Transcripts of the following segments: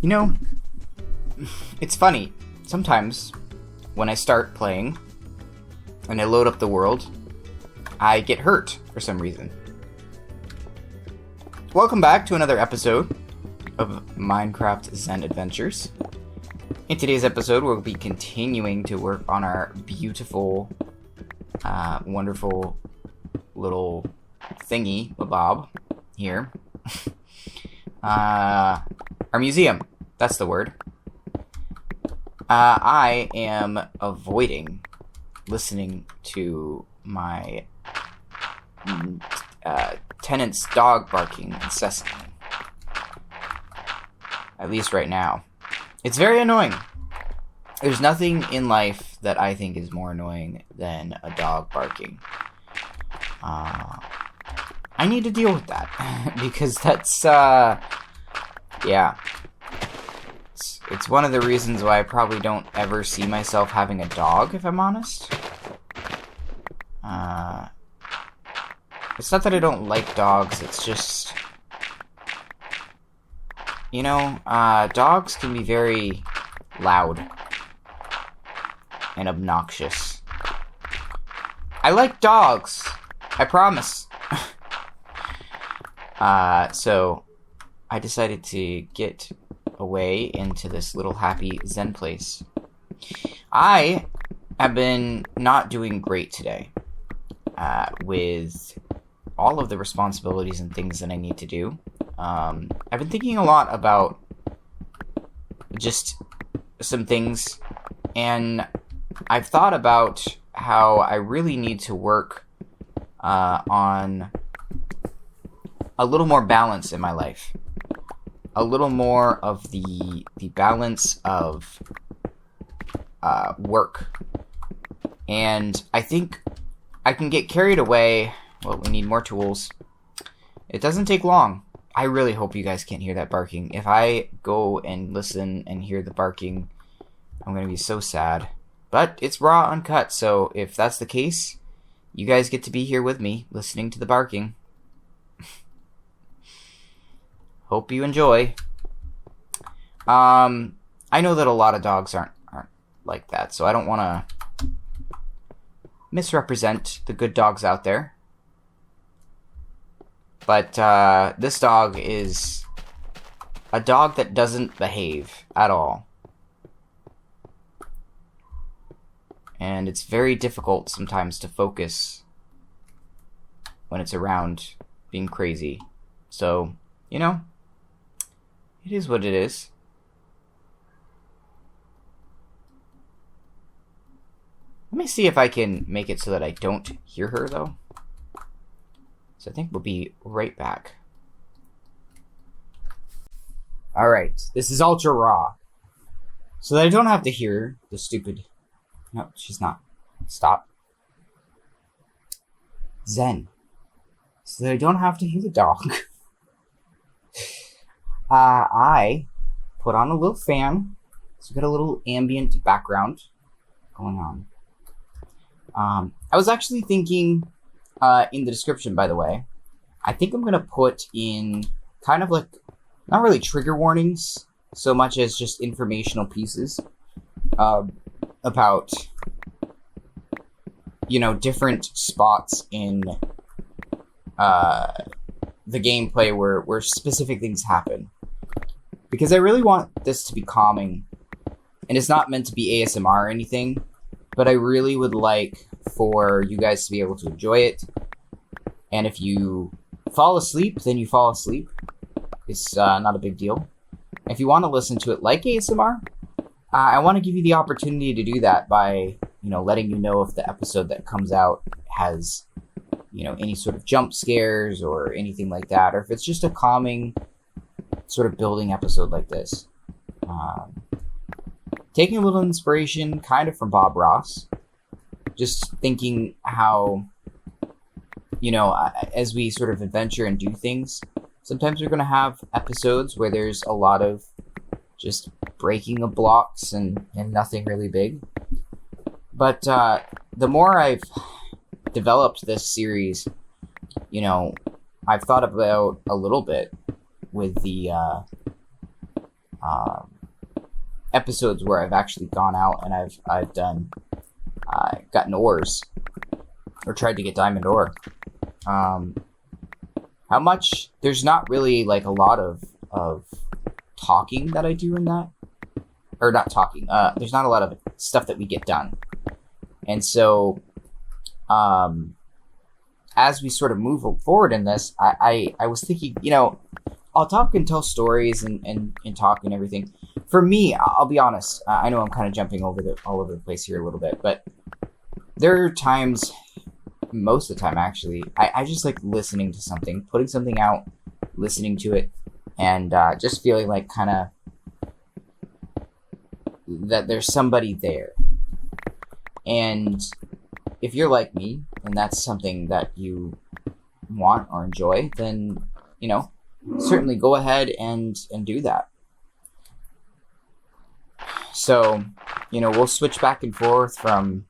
You know, it's funny. Sometimes when I start playing and I load up the world, I get hurt for some reason. Welcome back to another episode of Minecraft Zen Adventures. In today's episode, we'll be continuing to work on our beautiful, wonderful little thingy, Bob, here. Our museum. That's the word. I am avoiding listening to my tenant's dog barking incessantly. At least right now. It's very annoying. There's nothing in life that I think is more annoying than a dog barking. I need to deal with that because that's, yeah. It's one of the reasons why I probably don't ever see myself having a dog, if I'm honest. It's not that I don't like dogs, it's just, you know, dogs can be very loud and obnoxious. I like dogs, I promise. So I decided to get away into this little happy Zen place. I have been not doing great today with all of the responsibilities and things that I need to do. I've been thinking a lot about just some things, and I've thought about how I really need to work on a little more balance in my life. A little more of the balance of work. And I think I can get carried away. Well, we need more tools. It doesn't take long. I really hope you guys can't hear that barking. If I go and listen and hear the barking, I'm going to be so sad. But it's raw, uncut, so if that's the case, you guys get to be here with me, listening to the barking. Hope you enjoy. I know that a lot of dogs aren't like that, so I don't want to misrepresent the good dogs out there. But this dog is a dog that doesn't behave at all. And it's very difficult sometimes to focus when it's around being crazy. So, you know, it is what it is. Let me see if I can make it so that I don't hear her, though. So I think we'll be right back. Alright, this is ultra raw. So that I don't have to hear the stupid... No, she's not. Stop. Zen. So that I don't have to hear the dog. I put on a little fan. So we got a little ambient background going on. I was actually thinking, in the description, by the way, I think I'm going to put in kind of like, not really trigger warnings, so much as just informational pieces, about, you know, different spots in, the gameplay where specific things happen. Because I really want this to be calming, and it's not meant to be ASMR or anything, but I really would like for you guys to be able to enjoy it. And if you fall asleep, then you fall asleep. It's not a big deal. If you want to listen to it like ASMR, I want to give you the opportunity to do that by, you know, letting you know if the episode that comes out has, you know, any sort of jump scares or anything like that, or if it's just a calming sort of building episode like this. Taking a little inspiration kind of from Bob Ross, just thinking how, you know, as we sort of adventure and do things, sometimes we're going to have episodes where there's a lot of just breaking of blocks and nothing really big. But the more I've developed this series, you know, I've thought about a little bit with the episodes where I've actually gone out and I've done gotten ores or tried to get diamond ore. How much? There's not really like a lot of talking that I do in that, or not talking. There's not a lot of stuff that we get done, and so as we sort of move forward in this, I was thinking, I'll talk and tell stories and talk and everything. For me, I'll be honest. I know I'm kind of jumping all over the place here a little bit, but there are times, most of the time actually, I just like listening to something, putting something out, listening to it, and just feeling like kind of that there's somebody there. And if you're like me, and that's something that you want or enjoy, then, certainly go ahead and do that. So, we'll switch back and forth from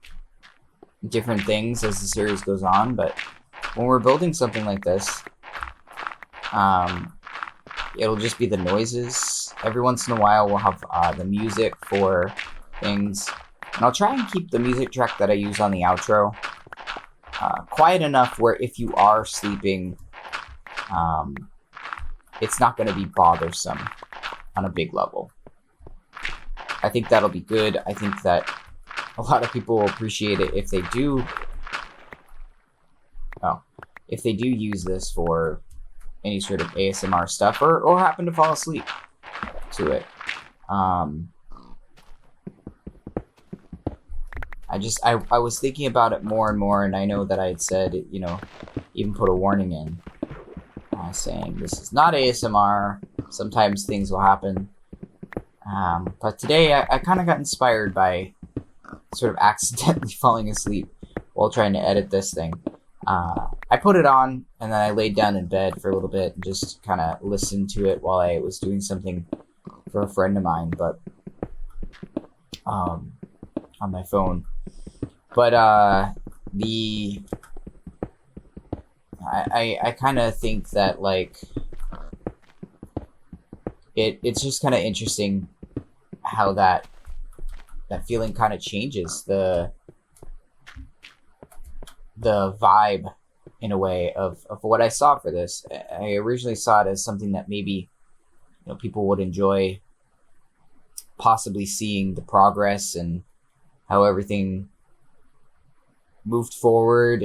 different things as the series goes on, but when we're building something like this, it'll just be the noises. Every once in a while we'll have the music for things, and I'll try and keep the music track that I use on the outro quiet enough where if you are sleeping, it's not going to be bothersome on a big level. I think that'll be good. I think that a lot of people will appreciate it if they do use this for any sort of ASMR stuff or happen to fall asleep to it. I was thinking about it more and more, and I know that I had said, even put a warning in saying this is not ASMR. Sometimes things will happen. But today I kind of got inspired by sort of accidentally falling asleep while trying to edit this thing. I put it on, and then I laid down in bed for a little bit and just kind of listened to it while I was doing something for a friend of mine, but on my phone. But I kind of think that like it's just kind of interesting how that feeling kind of changes the vibe in a way of what I saw for this. I originally saw it as something that maybe people would enjoy, possibly seeing the progress and how everything moved forward.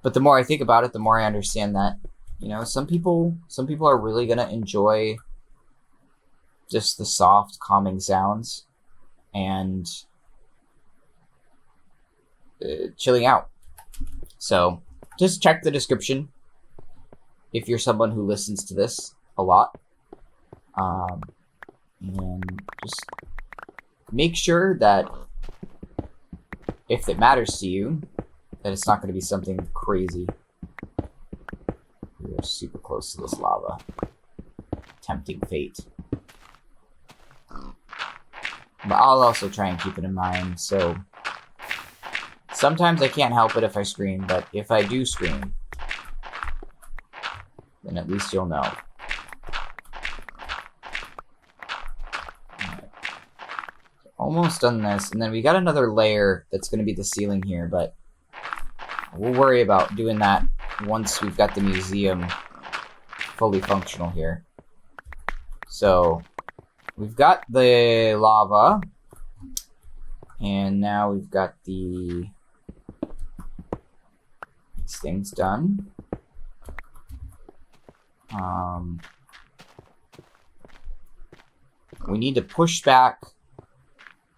But the more I think about it, the more I understand that some people are really gonna enjoy just the soft, calming sounds and chilling out. So just check the description if you're someone who listens to this a lot, and just make sure that if it matters to you, that it's not going to be something crazy. We're super close to this lava. Tempting fate. But I'll also try and keep it in mind, so sometimes I can't help it if I scream, but if I do scream, then at least you'll know. Alright. Almost done this, and then we got another layer that's going to be the ceiling here, but we'll worry about doing that once we've got the museum fully functional here. So we've got the lava, and now we've got these things done. We need to push back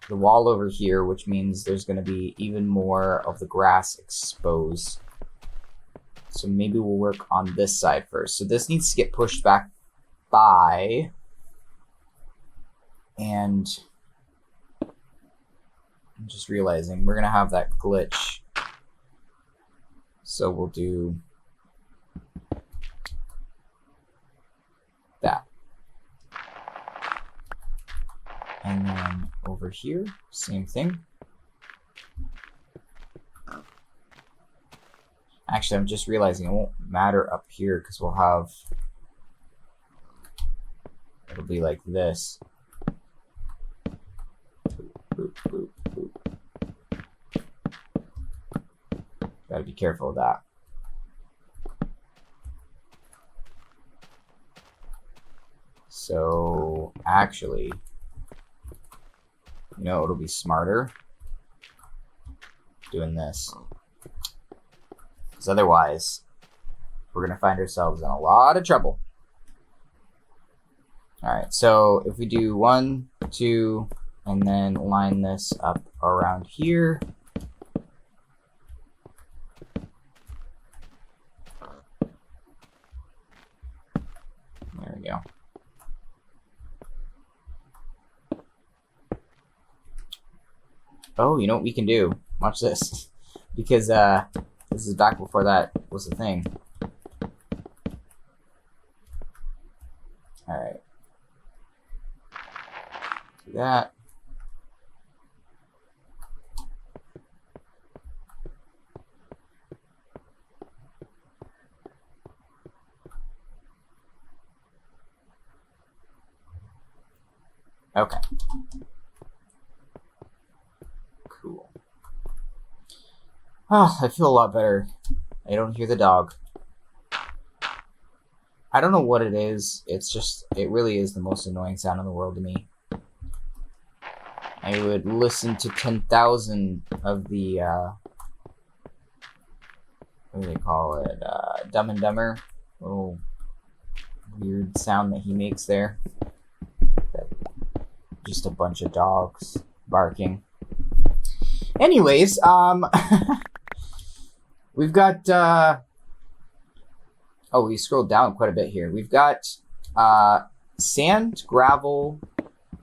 the wall over here, which means there's going to be even more of the grass exposed. So maybe we'll work on this side first. So this needs to get pushed back by, and I'm just realizing we're going to have that glitch. So we'll do that. And then over here, same thing. Actually, I'm just realizing it won't matter up here because we'll have it'll be like this. Boop, boop, boop. Gotta be careful of that. So, actually, you know, it'll be smarter doing this. Because otherwise, we're going to find ourselves in a lot of trouble. Alright, so if we do 1, 2, and then line this up around here. There we go. Oh, you know what we can do? Watch this. Because this is back before that was a thing. Alright. Do that. Okay. Cool. Oh, I feel a lot better. I don't hear the dog. I don't know what it is. It's just, it really is the most annoying sound in the world to me. I would listen to 10,000 of the, what do they call it? Dumb and Dumber. Little weird sound that he makes there. Just a bunch of dogs barking. Anyways, we've got, oh, we scrolled down quite a bit here. We've got, sand, gravel,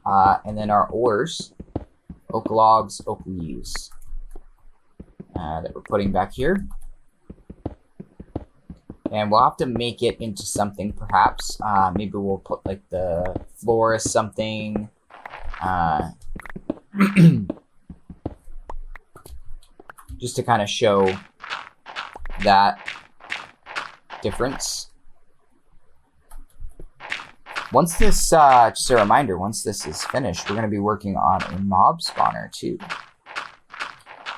and then our ores, oak logs, oak leaves, that we're putting back here. And we'll have to make it into something, perhaps. Maybe we'll put, like, the floor as something. Just to kind of show that difference. Once this, just a reminder, once this is finished, we're going to be working on a mob spawner too.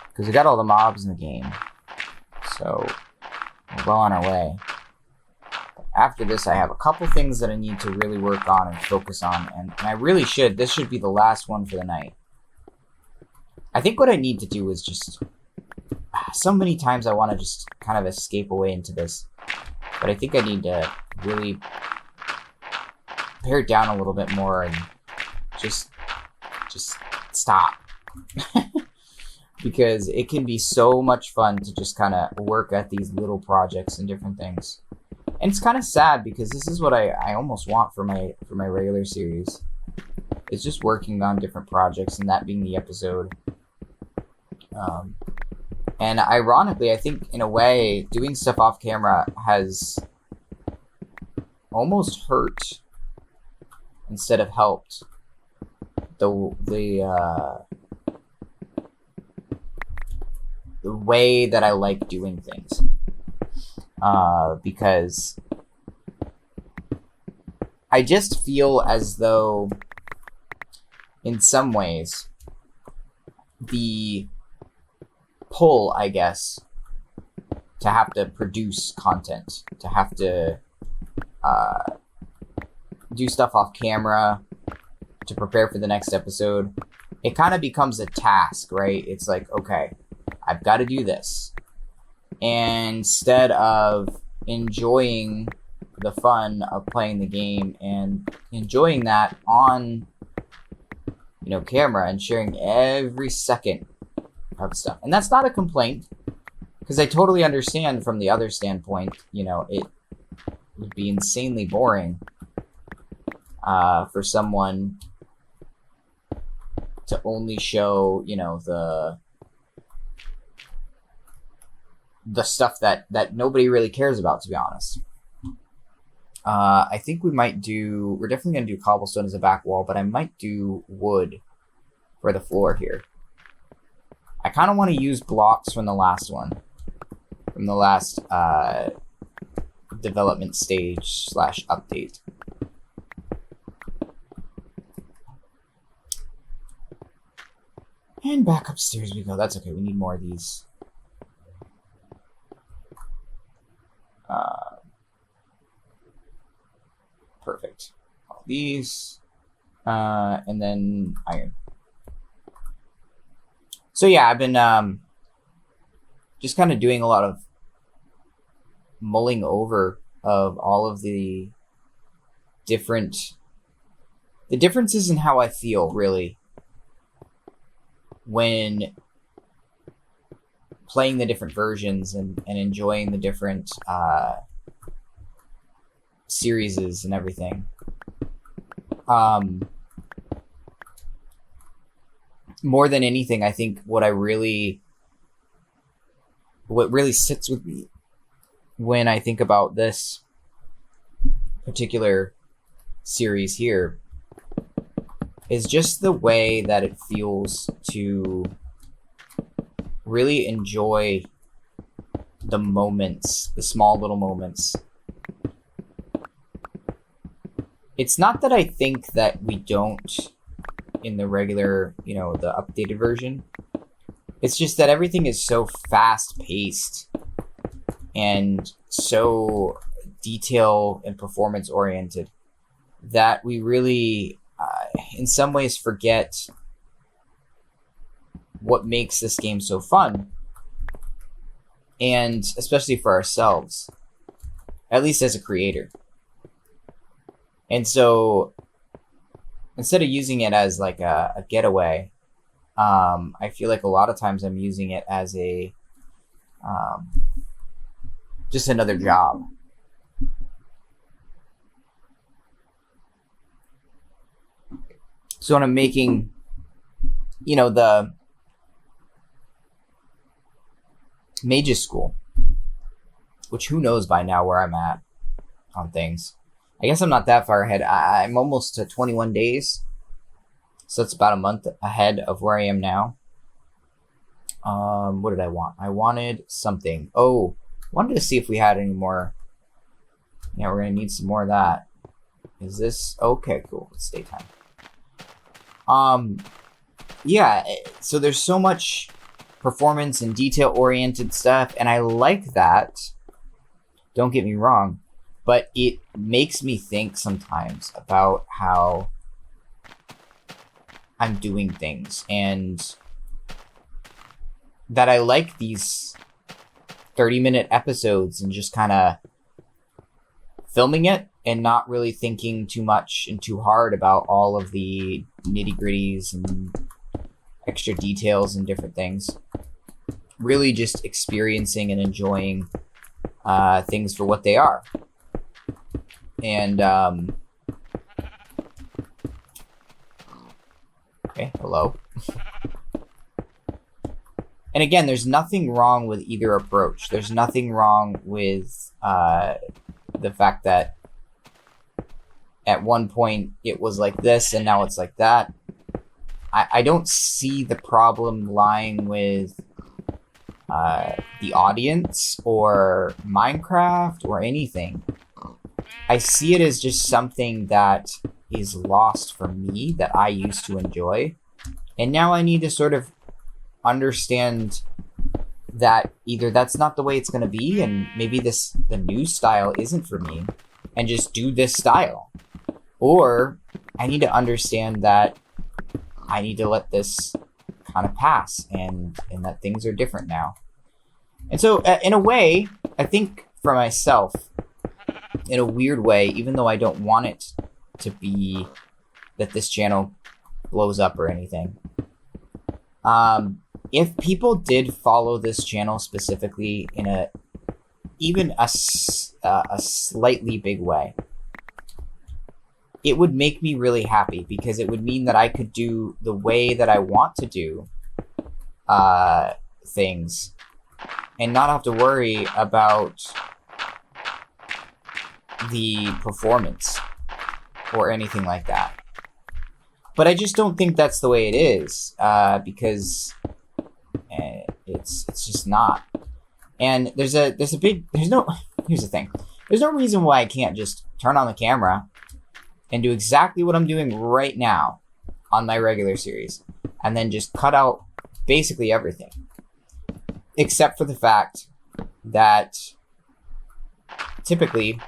Because we got all the mobs in the game. So, we're well on our way. After this, I have a couple things that I need to really work on and focus on. And I really should. This should be the last one for the night. I think what I need to do is just... So many times I want to just kind of escape away into this. But I think I need to really pare it down a little bit more and just stop. Because it can be so much fun to just kind of work at these little projects and different things. And it's kind of sad because this is what I almost want for my regular series. It's just working on different projects and that being the episode. And ironically, I think in a way, doing stuff off camera has almost hurt instead of helped the way that I like doing things. Because I just feel as though, in some ways, the pull, I guess, to have to produce content, to have to do stuff off camera, to prepare for the next episode, it kind of becomes a task, right? It's like, okay, I've got to do this. And instead of enjoying the fun of playing the game and enjoying that on, you know, camera and sharing every second of stuff. And that's not a complaint, because I totally understand from the other standpoint, you know, it would be insanely boring for someone to only show, you know, the stuff that nobody really cares about, to be honest. I think we're definitely going to do cobblestone as a back wall, but I might do wood for the floor here. I kind of want to use blocks from the last one. From the last development stage / update. And back upstairs we go. That's okay. We need more of these. Perfect. All these. And then iron. So yeah, I've been just kind of doing a lot of mulling over of all of the differences in how I feel, really, when playing the different versions and enjoying the different series and everything. More than anything, I think what really sits with me when I think about this particular series here is just the way that it feels to really enjoy the moments, the small little moments. It's not that I think that we don't in the regular, the updated version. It's just that everything is so fast-paced and so detail and performance-oriented that we really, in some ways, forget what makes this game so fun. And especially for ourselves, at least as a creator. And so, instead of using it as like a getaway, I feel like a lot of times I'm using it as a just another job. So when I'm making, the Mage's School, which who knows by now where I'm at on things. I guess I'm not that far ahead. I'm almost to 21 days. So that's about a month ahead of where I am now. What did I want? I wanted something. Oh, wanted to see if we had any more. Yeah, we're going to need some more of that. Is this? Okay, cool. It's daytime. Yeah, so there's so much performance and detail-oriented stuff, and I like that. Don't get me wrong. But it makes me think sometimes about how I'm doing things, and that I like these 30-minute episodes and just kind of filming it and not really thinking too much and too hard about all of the nitty-gritties and extra details and different things. Really just experiencing and enjoying things for what they are. And, okay, hello. And again, there's nothing wrong with either approach. There's nothing wrong with the fact that at one point it was like this and now it's like that. I don't see the problem lying with the audience or Minecraft or anything. I see it as just something that is lost for me that I used to enjoy. And now I need to sort of understand that either that's not the way it's going to be and maybe the new style isn't for me and just do this style. Or I need to understand that I need to let this kind of pass and that things are different now. And so in a way, I think for myself, in a weird way, even though I don't want it to be that this channel blows up or anything. If people did follow this channel specifically in a slightly big way, it would make me really happy because it would mean that I could do the way that I want to do things and not have to worry about the performance or anything like that. But I just don't think that's the way it is because it's just not. And here's the thing. There's no reason why I can't just turn on the camera and do exactly what I'm doing right now on my regular series and then just cut out basically everything. Except for the fact that typically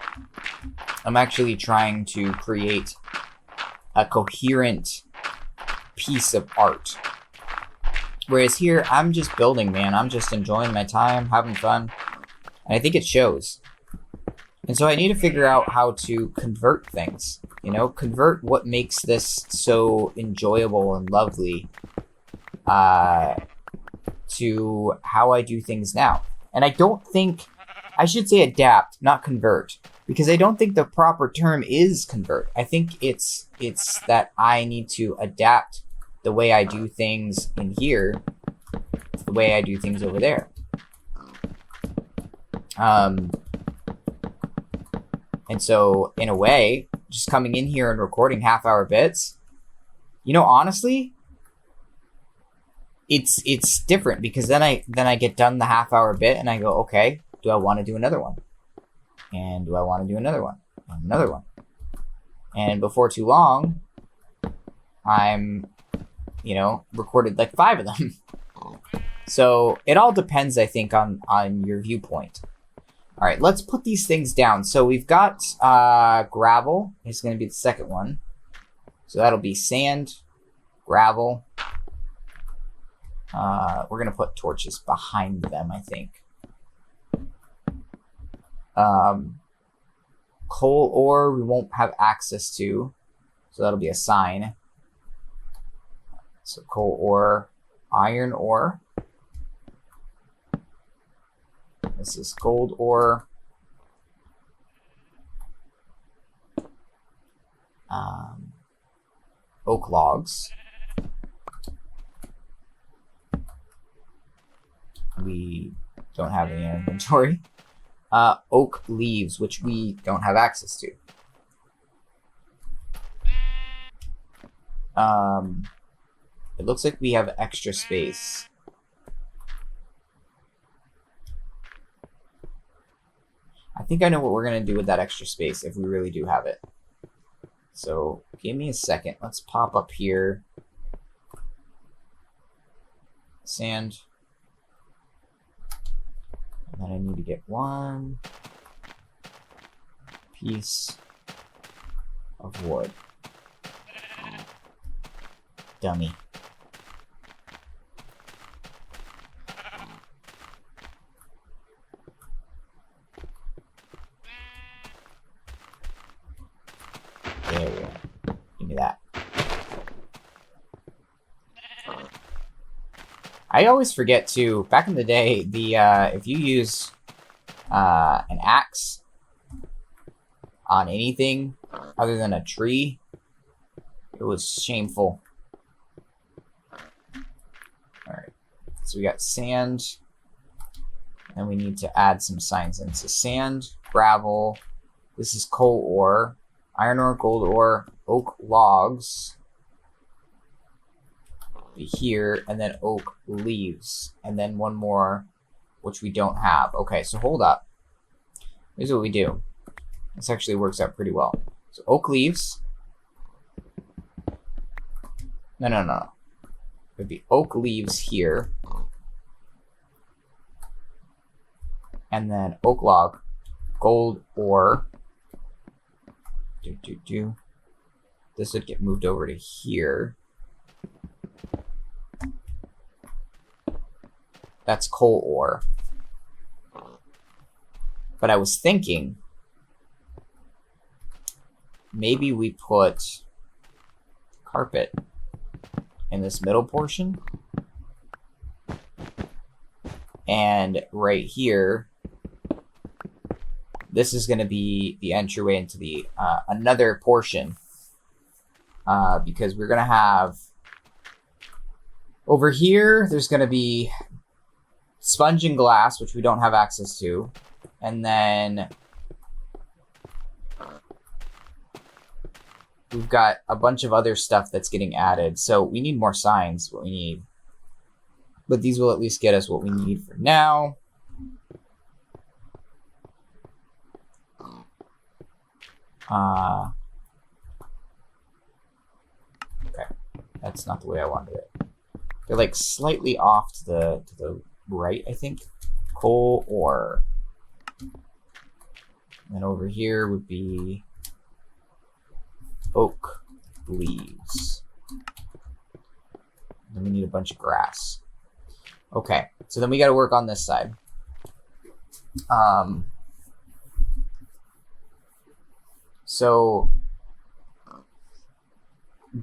I'm actually trying to create a coherent piece of art. Whereas here, I'm just building, man. I'm just enjoying my time, having fun. And I think it shows. And so I need to figure out how to convert things. You know, convert what makes this so enjoyable and lovely to how I do things now. And I don't think, I should say adapt, not convert. Because I don't think the proper term is convert. I think it's that I need to adapt the way I do things in here to the way I do things over there. And so, in a way, just coming in here and recording half-hour bits, you know, honestly, it's different because then I get done the half-hour bit and I go, okay, do I want to do another one? And do I want to do another one? And another one. And before too long, I'm, you know, recorded like 5 of them. So it all depends, I think, on your viewpoint. All right, let's put these things down. So we've got gravel. It's going to be the second one. So that'll be sand, gravel. We're going to put torches behind them, I think. Coal ore we won't have access to. So that'll be a sign. So coal ore, iron ore. This is gold ore. Oak logs. We don't have any inventory. Oak leaves, which we don't have access to. It looks like we have extra space. I think I know what we're going to do with that extra space if we really do have it. So give me a second. Let's pop up here. Sand. And then I need to get one piece of wood. Dummy. There we go. Give me that. I always forget to, back in the day, the if you use an axe on anything other than a tree, it was shameful. Alright, so we got sand, and we need to add some signs in. So sand, gravel, this is coal ore, iron ore, gold ore, oak logs, be here, and then oak leaves, and then one more, which we don't have. Okay, so hold up. Here's what we do. This actually works out pretty well. So oak leaves. No. It would be oak leaves here. And then oak log, gold ore. This would get moved over to here. That's coal ore. But I was thinking maybe we put carpet in this middle portion. And right here, this is going to be the entryway into the another portion. Because we're going to have over here, there's going to be sponge and glass, which we don't have access to. And then we've got a bunch of other stuff that's getting added. So we need more signs, what we need. But these will at least get us what we need for now. Okay, that's not the way I wanted it. They're like slightly off to the right, I think. Coal ore. And over here would be oak leaves. Then we need a bunch of grass. Okay, so then we got to work on this side. So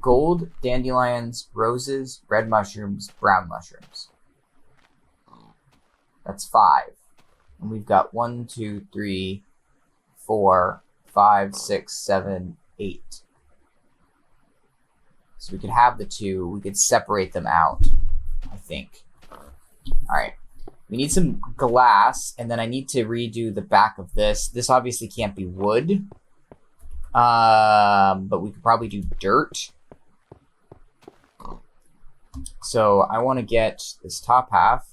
gold, dandelions, roses, red mushrooms, brown mushrooms. That's 5. And we've got 1, 2, 3, 4, 5, 6, 7, 8. So we could have the 2. We could separate them out, I think. Alright. We need some glass, and then I need to redo the back of this. This obviously can't be wood. But we could probably do dirt. So I want to get this top half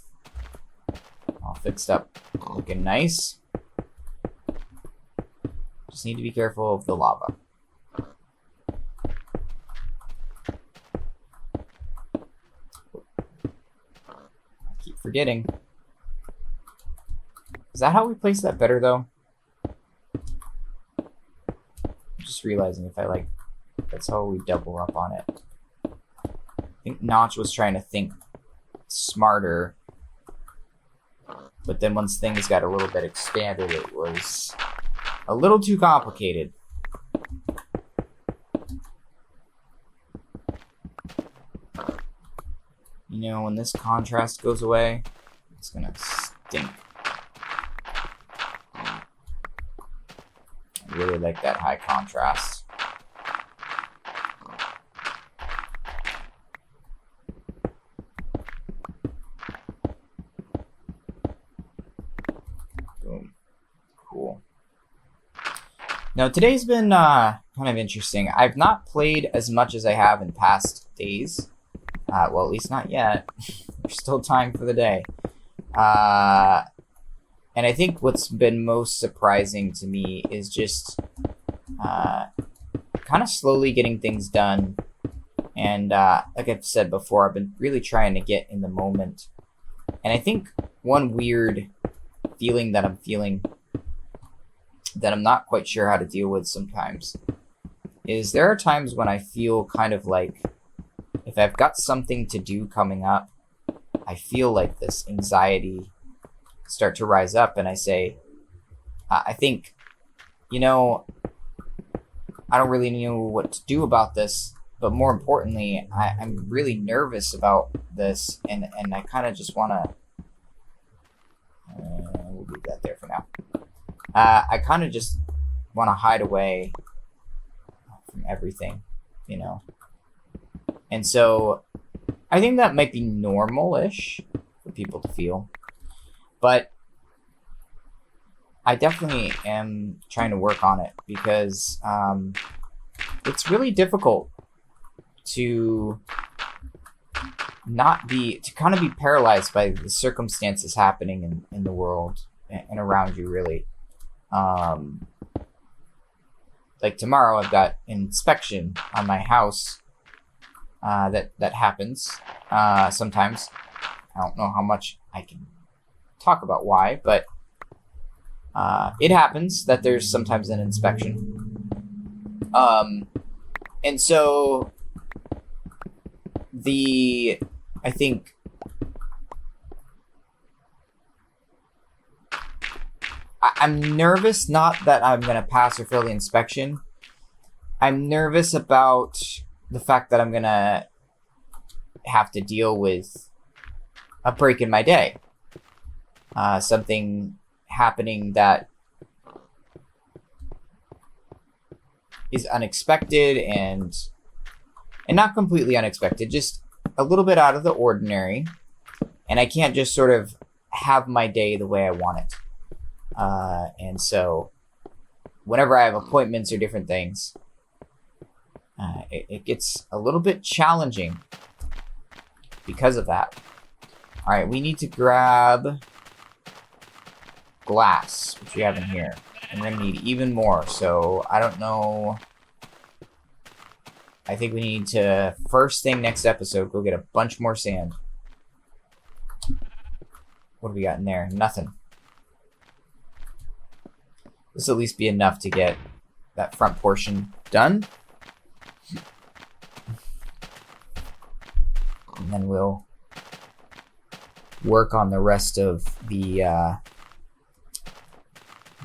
all fixed up, looking nice. Just need to be careful of the lava. I keep forgetting. Is that how we place that better, though? I'm just realizing if I like, that's how we double up on it. I think Notch was trying to think smarter, but then once things got a little bit expanded, it was a little too complicated. You know, when this contrast goes away, it's gonna stink. I really like that high contrast. Boom. Cool. Now, today's been kind of interesting. I've not played as much as I have in past days. Well, at least not yet. There's still time for the day. And I think what's been most surprising to me is just kind of slowly getting things done. And like I've said before, I've been really trying to get in the moment. And I think one weird feeling that I'm feeling that I'm not quite sure how to deal with sometimes is there are times when I feel kind of like if I've got something to do coming up, I feel like this anxiety start to rise up, and I say, I think, you know, I don't really know what to do about this, but more importantly, I'm really nervous about this, and I kind of just want to, we'll leave that there for now. I kind of just want to hide away from everything, you know. And so I think that might be normal-ish for people to feel. But I definitely am trying to work on it because it's really difficult to kind of be paralyzed by the circumstances happening in the world and around you, really. Like tomorrow I've got an inspection on my house that happens sometimes. I don't know how much I can talk about why, but it happens that there's sometimes an inspection. And so I think I'm nervous, not that I'm going to pass or fail the inspection. I'm nervous about the fact that I'm going to have to deal with a break in my day. Something happening that is unexpected and not completely unexpected, just a little bit out of the ordinary. And I can't just sort of have my day the way I want it. And so whenever I have appointments or different things, it gets a little bit challenging because of that. All right, we need to grab glass, which we have in here. And we're going to need even more, so I don't know. I think we need to, first thing next episode, go get a bunch more sand. What do we got in there? Nothing. This will at least be enough to get that front portion done. And then we'll work on the rest of the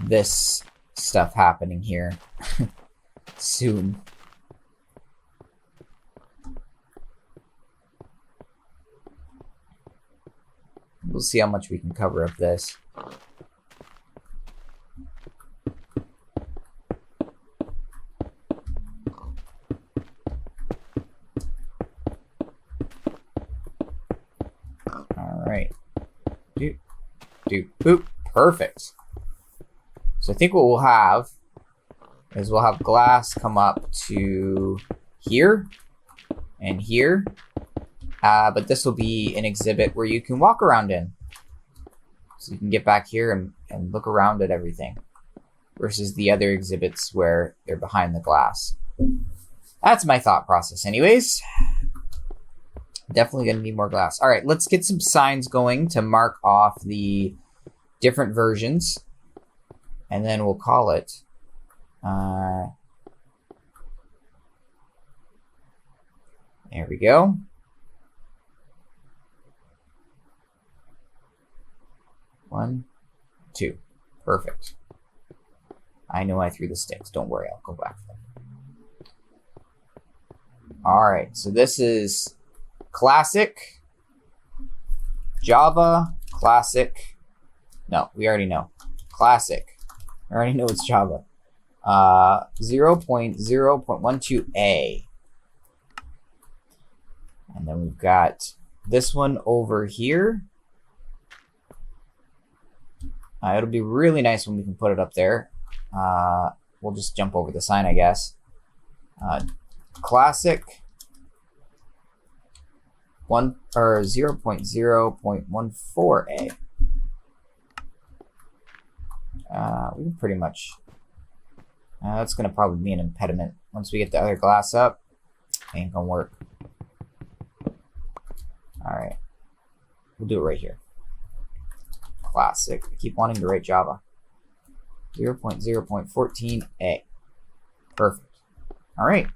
this stuff happening here soon. We'll see how much we can cover of this. Alright. Boop. Perfect. So I think what we'll have is we'll have glass come up to here and here. But this will be an exhibit where you can walk around in. So you can get back here and look around at everything. Versus the other exhibits where they're behind the glass. That's my thought process anyways. Definitely going to need more glass. All right, let's get some signs going to mark off the different versions. And then we'll call it. There we go. One, two. Perfect. I know I threw the sticks. Don't worry, I'll go back to them. Alright, so this is classic, Java, classic. No, we already know. Classic. I already know it's Java. 0.0.12a. And then we've got this one over here. It'll be really nice when we can put it up there. We'll just jump over the sign, I guess. Classic 0.0.14a. We can pretty much. That's gonna probably be an impediment once we get the other glass up. Ain't gonna work. All right, we'll do it right here. Classic. I keep wanting to write Java. 0.0.14a. Perfect. All right.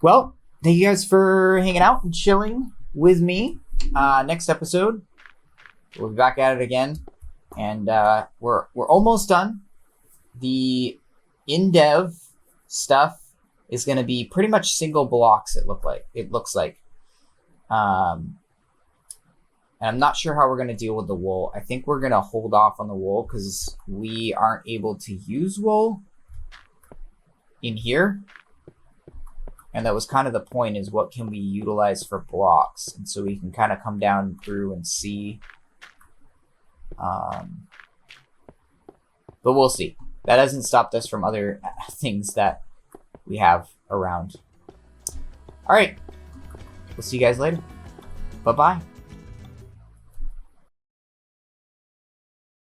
Well, thank you guys for hanging out and chilling with me. Next episode, we'll be back at it again, and we're almost done. The Infdev stuff is going to be pretty much single blocks. It looks like. And I'm not sure how we're going to deal with the wool. I think we're going to hold off on the wool because we aren't able to use wool in here. And that was kind of the point, is what can we utilize for blocks? And so we can kind of come down through and see. But we'll see. That hasn't stopped us from other things that we have around. All right. We'll see you guys later. Bye-bye.